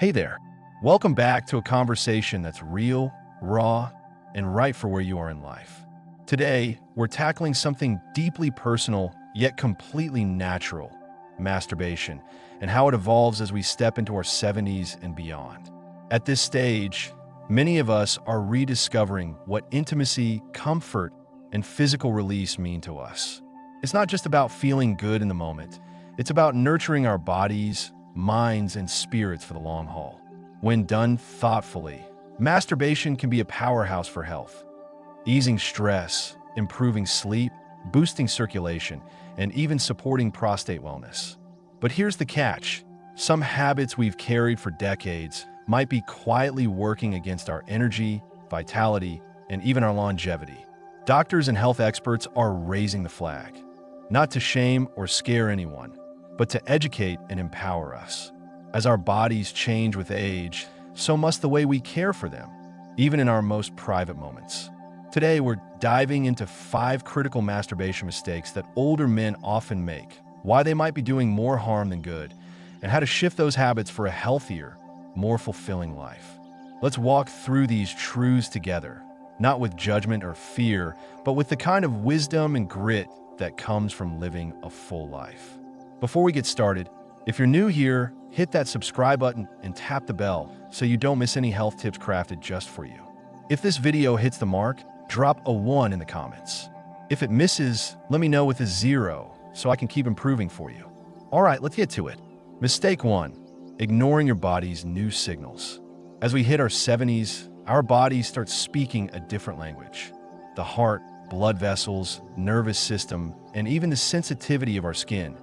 Hey there. Welcome back to a conversation that's real, raw, and right for where you are in life. Today, we're tackling something deeply personal yet completely natural, masturbation, and how it evolves as we step into our 70s and beyond. At this stage, many of us are rediscovering what intimacy, comfort, and physical release mean to us. It's not just about feeling good in the moment, it's about nurturing our bodies, minds, and spirits for the long haul. When done thoughtfully, masturbation can be a powerhouse for health, easing stress, improving sleep, boosting circulation, and even supporting prostate wellness. But here's the catch. Some habits we've carried for decades might be quietly working against our energy, vitality, and even our longevity. Doctors and health experts are raising the flag, not to shame or scare anyone, but to educate and empower us. As our bodies change with age, so must the way we care for them, even in our most private moments. Today, we're diving into 5 critical masturbation mistakes that older men often make, why they might be doing more harm than good, and how to shift those habits for a healthier, more fulfilling life. Let's walk through these truths together, not with judgment or fear, but with the kind of wisdom and grit that comes from living a full life. Before we get started, if you're new here, hit that subscribe button and tap the bell so you don't miss any health tips crafted just for you. If this video hits the mark, drop a 1 in the comments. If it misses, let me know with a 0 so I can keep improving for you. All right, let's get to it. Mistake 1, ignoring your body's new signals. As we hit our 70s, our bodies start speaking a different language. The heart, blood vessels, nervous system, and even the sensitivity of our skin,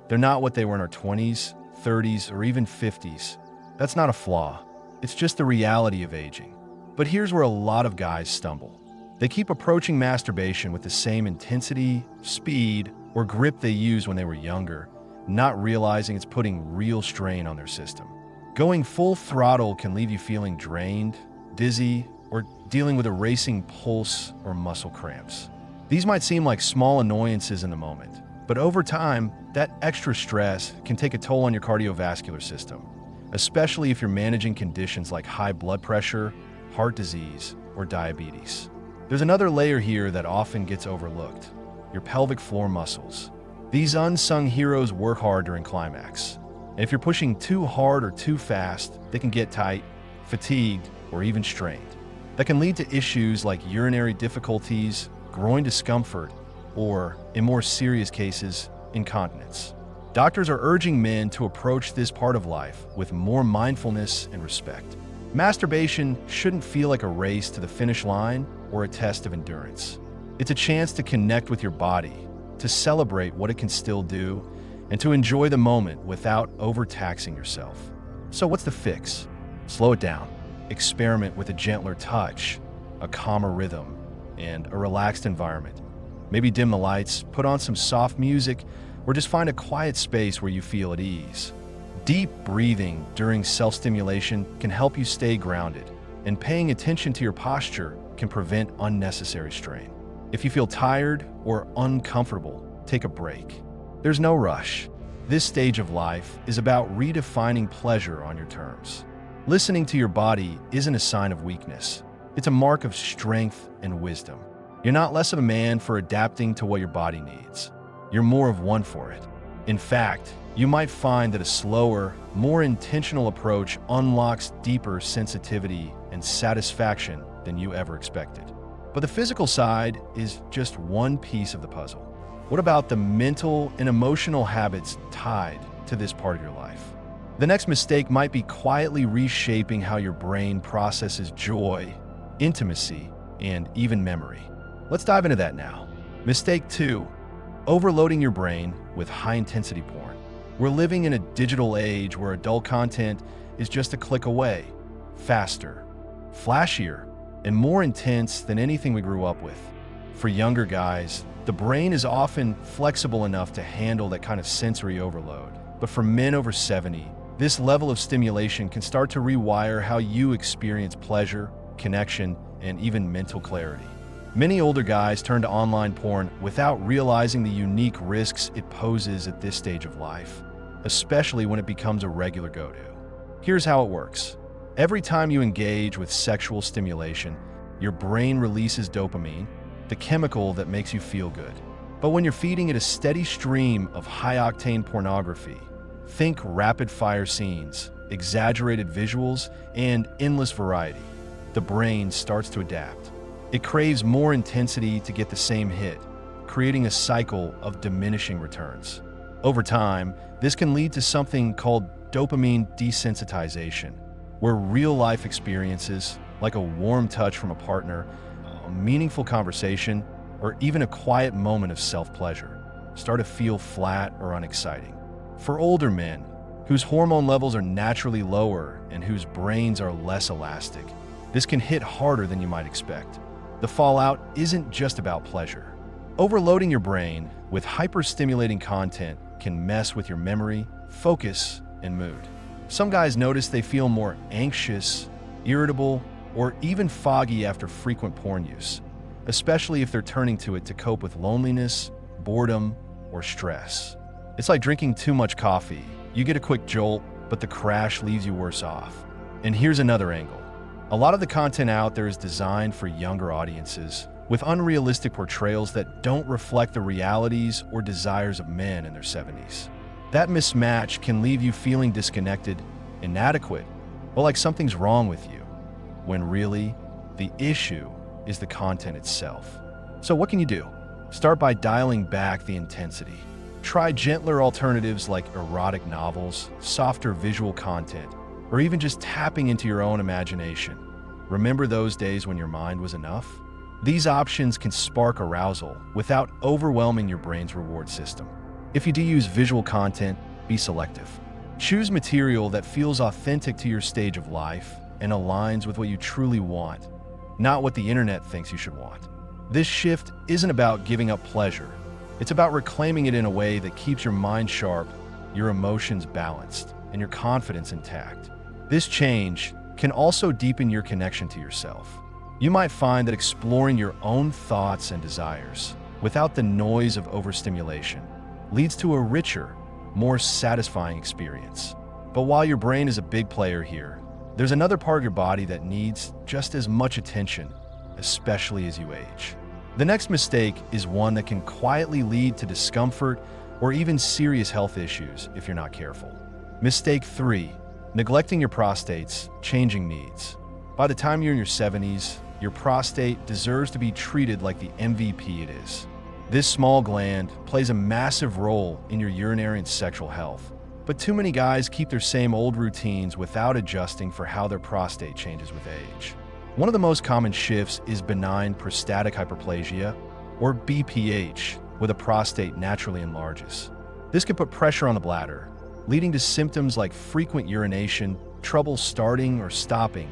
they're not what they were in our 20s, 30s, or even 50s. That's not a flaw. It's just the reality of aging. But here's where a lot of guys stumble. They keep approaching masturbation with the same intensity, speed, or grip they used when they were younger, not realizing it's putting real strain on their system. Going full throttle can leave you feeling drained, dizzy, or dealing with a racing pulse or muscle cramps. These might seem like small annoyances in the moment, but over time, that extra stress can take a toll on your cardiovascular system, especially if you're managing conditions like high blood pressure, heart disease, or diabetes. There's another layer here that often gets overlooked: your pelvic floor muscles. These unsung heroes work hard during climax. And if you're pushing too hard or too fast, they can get tight, fatigued, or even strained. That can lead to issues like urinary difficulties, groin discomfort, or, in more serious cases, incontinence. Doctors are urging men to approach this part of life with more mindfulness and respect. Masturbation shouldn't feel like a race to the finish line or a test of endurance. It's a chance to connect with your body, to celebrate what it can still do, and to enjoy the moment without overtaxing yourself. So what's the fix? Slow it down. Experiment with a gentler touch, a calmer rhythm, and a relaxed environment. Maybe dim the lights, put on some soft music, or just find a quiet space where you feel at ease. Deep breathing during self-stimulation can help you stay grounded, and paying attention to your posture can prevent unnecessary strain. If you feel tired or uncomfortable, take a break. There's no rush. This stage of life is about redefining pleasure on your terms. Listening to your body isn't a sign of weakness. It's a mark of strength and wisdom. You're not less of a man for adapting to what your body needs. You're more of one for it. In fact, you might find that a slower, more intentional approach unlocks deeper sensitivity and satisfaction than you ever expected. But the physical side is just one piece of the puzzle. What about the mental and emotional habits tied to this part of your life? The next mistake might be quietly reshaping how your brain processes joy, intimacy, and even memory. Let's dive into that now. Mistake 2, overloading your brain with high-intensity porn. We're living in a digital age where adult content is just a click away, faster, flashier, and more intense than anything we grew up with. For younger guys, the brain is often flexible enough to handle that kind of sensory overload. But for men over 70, this level of stimulation can start to rewire how you experience pleasure, connection, and even mental clarity. Many older guys turn to online porn without realizing the unique risks it poses at this stage of life, especially when it becomes a regular go-to. Here's how it works. Every time you engage with sexual stimulation, your brain releases dopamine, the chemical that makes you feel good. But when you're feeding it a steady stream of high-octane pornography, think rapid-fire scenes, exaggerated visuals, and endless variety, the brain starts to adapt. It craves more intensity to get the same hit, creating a cycle of diminishing returns. Over time, this can lead to something called dopamine desensitization, where real-life experiences, like a warm touch from a partner, a meaningful conversation, or even a quiet moment of self-pleasure, start to feel flat or unexciting. For older men, whose hormone levels are naturally lower and whose brains are less elastic, this can hit harder than you might expect. The fallout isn't just about pleasure. Overloading your brain with hyper-stimulating content can mess with your memory, focus, and mood. Some guys notice they feel more anxious, irritable, or even foggy after frequent porn use, especially if they're turning to it to cope with loneliness, boredom, or stress. It's like drinking too much coffee. You get a quick jolt, but the crash leaves you worse off. And here's another angle. A lot of the content out there is designed for younger audiences, with unrealistic portrayals that don't reflect the realities or desires of men in their 70s. That mismatch can leave you feeling disconnected, inadequate, or like something's wrong with you, when really, the issue is the content itself. So what can you do? Start by dialing back the intensity. Try gentler alternatives like erotic novels, softer visual content, or even just tapping into your own imagination. Remember those days when your mind was enough? These options can spark arousal without overwhelming your brain's reward system. If you do use visual content, be selective. Choose material that feels authentic to your stage of life and aligns with what you truly want, not what the internet thinks you should want. This shift isn't about giving up pleasure. It's about reclaiming it in a way that keeps your mind sharp, your emotions balanced, and your confidence intact. This change can also deepen your connection to yourself. You might find that exploring your own thoughts and desires, without the noise of overstimulation, leads to a richer, more satisfying experience. But while your brain is a big player here, there's another part of your body that needs just as much attention, especially as you age. The next mistake is one that can quietly lead to discomfort or even serious health issues if you're not careful. Mistake 3, neglecting your prostate's changing needs. By the time you're in your 70s, your prostate deserves to be treated like the MVP it is. This small gland plays a massive role in your urinary and sexual health, but too many guys keep their same old routines without adjusting for how their prostate changes with age. One of the most common shifts is benign prostatic hyperplasia, or BPH, where the prostate naturally enlarges. This can put pressure on the bladder, leading to symptoms like frequent urination, trouble starting or stopping,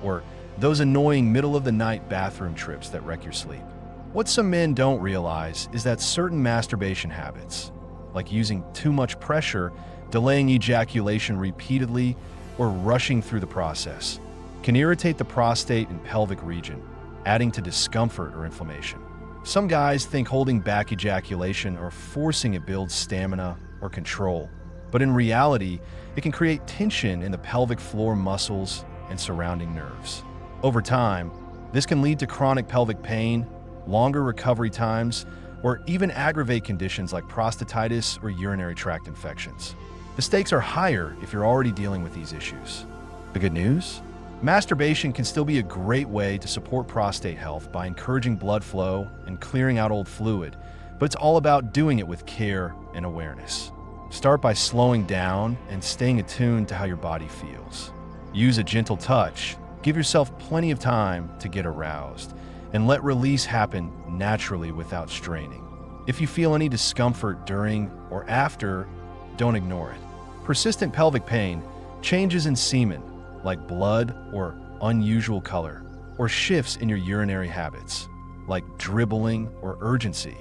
or those annoying middle-of-the-night bathroom trips that wreck your sleep. What some men don't realize is that certain masturbation habits, like using too much pressure, delaying ejaculation repeatedly, or rushing through the process, can irritate the prostate and pelvic region, adding to discomfort or inflammation. Some guys think holding back ejaculation or forcing it builds stamina or control, but in reality, it can create tension in the pelvic floor muscles and surrounding nerves. Over time, this can lead to chronic pelvic pain, longer recovery times, or even aggravate conditions like prostatitis or urinary tract infections. The stakes are higher if you're already dealing with these issues. The good news? Masturbation can still be a great way to support prostate health by encouraging blood flow and clearing out old fluid, but it's all about doing it with care and awareness. Start by slowing down and staying attuned to how your body feels. Use a gentle touch, give yourself plenty of time to get aroused, and let release happen naturally without straining. If you feel any discomfort during or after, don't ignore it. Persistent pelvic pain, changes in semen, like blood or unusual color, or shifts in your urinary habits, like dribbling or urgency,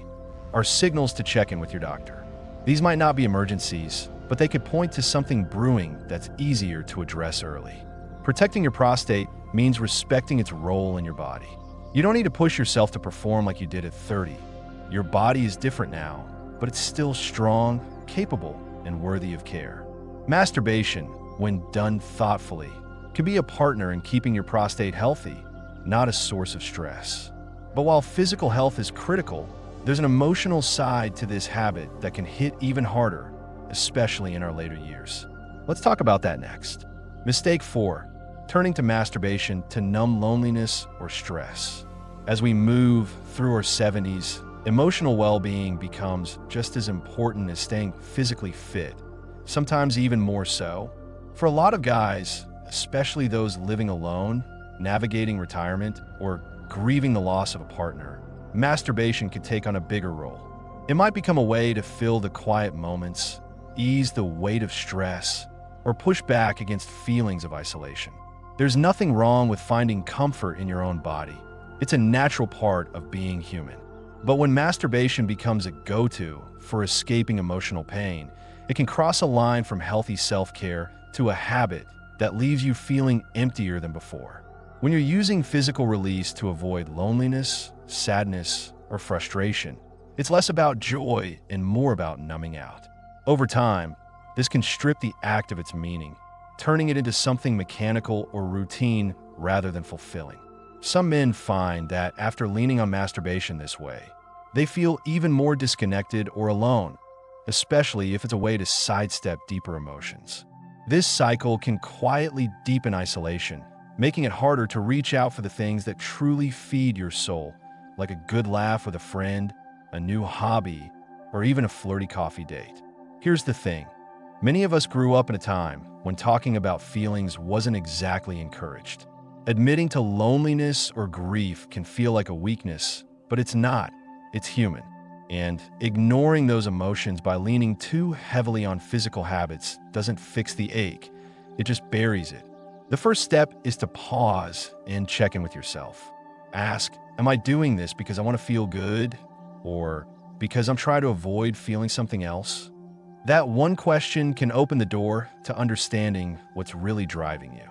are signals to check in with your doctor. These might not be emergencies, but they could point to something brewing that's easier to address early. Protecting your prostate means respecting its role in your body. You don't need to push yourself to perform like you did at 30. Your body is different now, but it's still strong, capable, and worthy of care. Masturbation, when done thoughtfully, can be a partner in keeping your prostate healthy, not a source of stress. But while physical health is critical, there's an emotional side to this habit that can hit even harder, especially in our later years. Let's talk about that next. Mistake 4. Turning to masturbation to numb loneliness or stress. As we move through our 70s, emotional well-being becomes just as important as staying physically fit, sometimes even more so. For a lot of guys, especially those living alone, navigating retirement, or grieving the loss of a partner, masturbation could take on a bigger role. It might become a way to fill the quiet moments, ease the weight of stress, or push back against feelings of isolation. There's nothing wrong with finding comfort in your own body. It's a natural part of being human. But when masturbation becomes a go-to for escaping emotional pain, it can cross a line from healthy self-care to a habit that leaves you feeling emptier than before. When you're using physical release to avoid loneliness, sadness, or frustration, it's less about joy and more about numbing out. Over time, this can strip the act of its meaning, turning it into something mechanical or routine rather than fulfilling. Some men find that after leaning on masturbation this way, they feel even more disconnected or alone, especially if it's a way to sidestep deeper emotions. This cycle can quietly deepen isolation, making it harder to reach out for the things that truly feed your soul, like a good laugh with a friend, a new hobby, or even a flirty coffee date. Here's the thing. Many of us grew up in a time when talking about feelings wasn't exactly encouraged. Admitting to loneliness or grief can feel like a weakness, but it's not. It's human. And ignoring those emotions by leaning too heavily on physical habits doesn't fix the ache. It just buries it. The first step is to pause and check in with yourself. Ask, am I doing this because I want to feel good? Or because I'm trying to avoid feeling something else? That one question can open the door to understanding what's really driving you.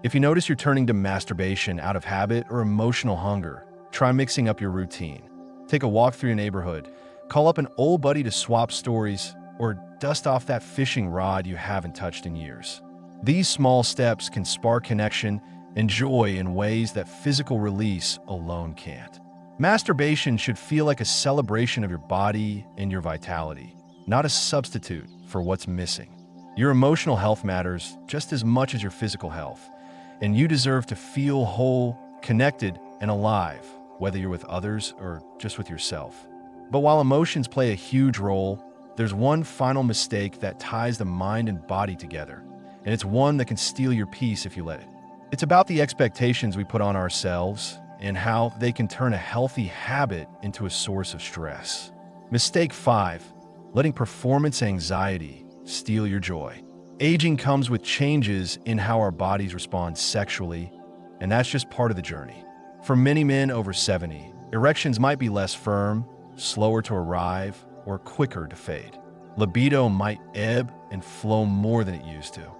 If you notice you're turning to masturbation out of habit or emotional hunger, try mixing up your routine. Take a walk through your neighborhood, call up an old buddy to swap stories, or dust off that fishing rod you haven't touched in years. These small steps can spark connection and joy in ways that physical release alone can't. Masturbation should feel like a celebration of your body and your vitality, not a substitute for what's missing. Your emotional health matters just as much as your physical health, and you deserve to feel whole, connected, and alive, whether you're with others or just with yourself. But while emotions play a huge role, there's one final mistake that ties the mind and body together, and it's one that can steal your peace if you let it. It's about the expectations we put on ourselves and how they can turn a healthy habit into a source of stress. Mistake 5. Letting performance anxiety steal your joy. Aging comes with changes in how our bodies respond sexually, and that's just part of the journey. For many men over 70, erections might be less firm, slower to arrive, or quicker to fade. Libido might ebb and flow more than it used to.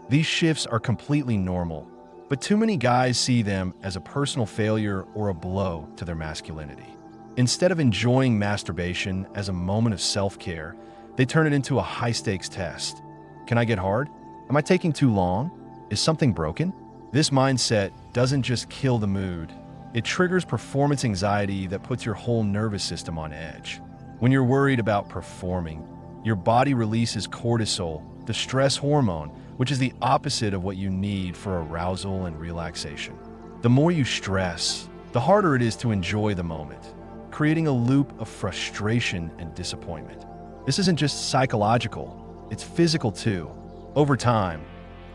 These shifts are completely normal, but too many guys see them as a personal failure or a blow to their masculinity. Instead of enjoying masturbation as a moment of self-care, they turn it into a high-stakes test. Can I get hard? Am I taking too long? Is something broken? This mindset doesn't just kill the mood. It triggers performance anxiety that puts your whole nervous system on edge. When you're worried about performing, your body releases cortisol, the stress hormone, which is the opposite of what you need for arousal and relaxation. The more you stress, the harder it is to enjoy the moment, creating a loop of frustration and disappointment. This isn't just psychological, it's physical too. Over time,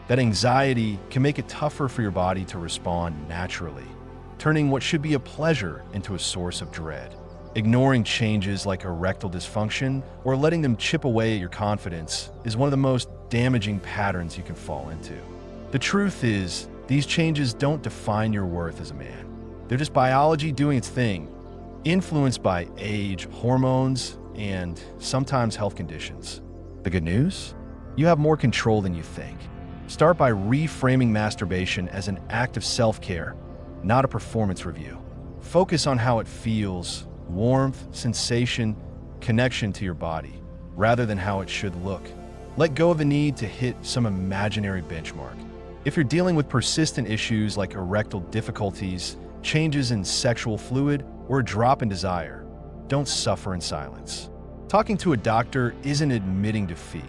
that anxiety can make it tougher for your body to respond naturally, turning what should be a pleasure into a source of dread. Ignoring changes like erectile dysfunction or letting them chip away at your confidence is one of the most damaging patterns you can fall into. The truth is, these changes don't define your worth as a man. They're just biology doing its thing, influenced by age, hormones, and sometimes health conditions. The good news? You have more control than you think. Start by reframing masturbation as an act of self-care, not a performance review. Focus on how it feels, warmth, sensation, connection to your body, rather than how it should look. Let go of the need to hit some imaginary benchmark. If you're dealing with persistent issues like erectile difficulties, changes in sexual fluid, or a drop in desire, don't suffer in silence. Talking to a doctor isn't admitting defeat.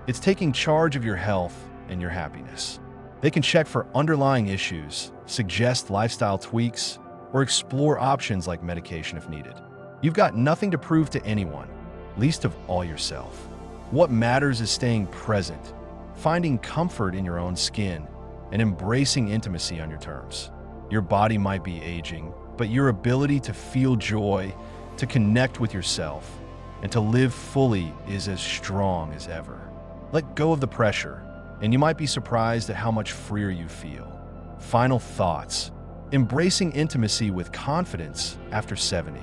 It's taking charge of your health and your happiness. They can check for underlying issues, suggest lifestyle tweaks, or explore options like medication if needed. You've got nothing to prove to anyone, least of all yourself. What matters is staying present, finding comfort in your own skin, and embracing intimacy on your terms. Your body might be aging, but your ability to feel joy, to connect with yourself, and to live fully is as strong as ever. Let go of the pressure, and you might be surprised at how much freer you feel. Final thoughts. Embracing intimacy with confidence after 70.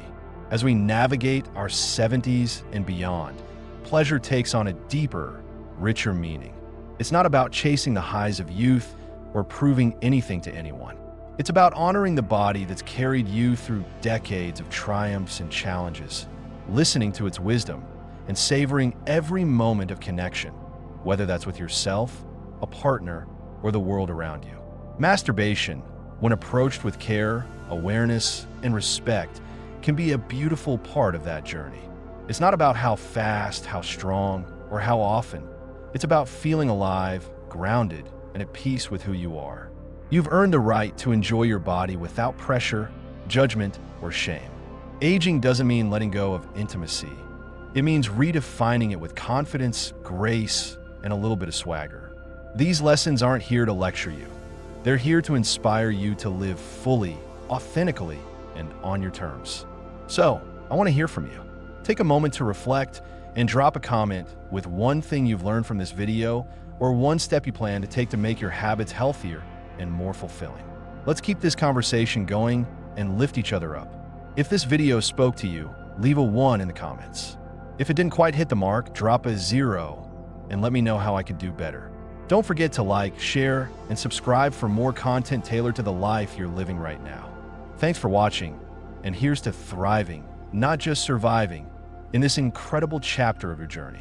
As we navigate our 70s and beyond, pleasure takes on a deeper, richer meaning. It's not about chasing the highs of youth or proving anything to anyone. It's about honoring the body that's carried you through decades of triumphs and challenges, listening to its wisdom, and savoring every moment of connection, whether that's with yourself, a partner, or the world around you. Masturbation, when approached with care, awareness, and respect, can be a beautiful part of that journey. It's not about how fast, how strong, or how often. It's about feeling alive, grounded, and at peace with who you are. You've earned the right to enjoy your body without pressure, judgment, or shame. Aging doesn't mean letting go of intimacy. It means redefining it with confidence, grace, and a little bit of swagger. These lessons aren't here to lecture you. They're here to inspire you to live fully, authentically, and on your terms. So, I want to hear from you. Take a moment to reflect and drop a comment with one thing you've learned from this video or one step you plan to take to make your habits healthier and more fulfilling. Let's keep this conversation going and lift each other up. If this video spoke to you, leave a 1 in the comments. If it didn't quite hit the mark, drop a 0 and let me know how I can do better. Don't forget to like, share, and subscribe for more content tailored to the life you're living right now. Thanks for watching, and here's to thriving, not just surviving, in this incredible chapter of your journey.